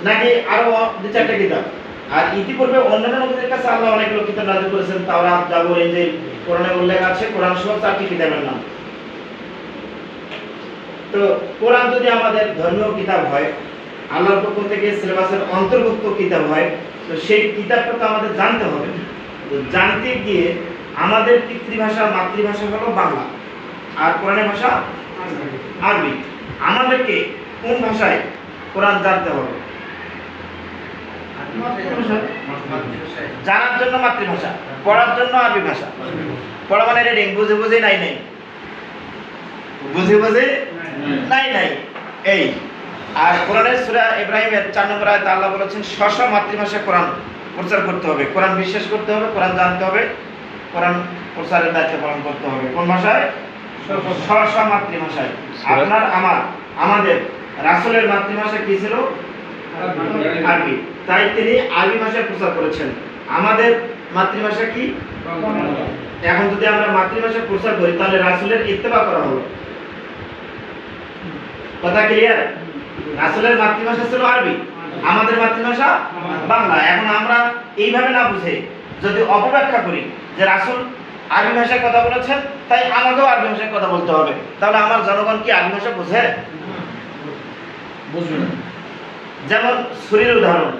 নাকি আরো 2-4টা কিতাব? আর ইতিপূর্বে অন্যান্য নবীদের কাছে আল্লাহ অনেকগুলো কিতাব নাযিল করেছেন, তাওরাত, জাবুর, ইনজিল, কোরআনে উল্লেখ আছে কোরআন সহ 4টি কিতাবের নাম। তো কোরআন যদি আমাদের ধর্মীয় কিতাব হয়, আল্লাহর পক্ষ থেকে সিলেবাসের অন্তর্ভুক্ত কিতাব হয়, তো সেই কিতাবটা তো আমাদের জানতে হবে। তো জানতে গিয়ে আমাদের পিতৃভাষা মাতৃভাষা হলো বাংলা, আর কোরআনের ভাষা আরবি। আমাদেরকে কোন ভাষায় কোরআন জানতে হবে? জানার জন্য মাতৃভাষা, পড়ার জন্য আরবি ভাষা। পড়া মানে রিডিং, বুঝে বুঝে নাই নাই, বুঝে বুঝে নাই নাই এই। আর কোরআনের সূরা ইব্রাহিমের 4 নম্বর আয়াতে আল্লাহ বলেছেন স্ব মাতৃভাষায় কোরআন প্রচার করতে হবে, কোরআন বিশ্বাস করতে হবে, কোরআন জানতে হবে, কোরআন প্রচারের দায়িত্ব পালন করতে হবে। কোন ভাষায়? স্ব মাতৃভাষায়। আপনার আমাদের রাসূলের মাতৃভাষা কি ছিল? আরবি। তাই তিনি আরবি ভাষায় প্রচার করেছেন। আমাদের মাতৃভাষা কি? এখন যদি আমরা মাতৃভাষা প্রচার করি তাহলে রাসূলের ইত্তেবা করা হলো। কথা ক্লিয়ার? রাসূলের মাতৃভাষা ছিল আরবি, আমাদের মাতৃভাষা বাংলা। এখন আমরা এইভাবে না বুঝে যদি অপব্যাখ্যা করি যে রাসূল আরবি ভাষায় কথা বলেছেন তাই আমাকেও আরবি ভাষায় কথা বলতে হবে, তাহলে আমার জনগণ কি আরবি ভাষা বোঝে? বুঝবে না। যেমন ছুরির উদাহরণ,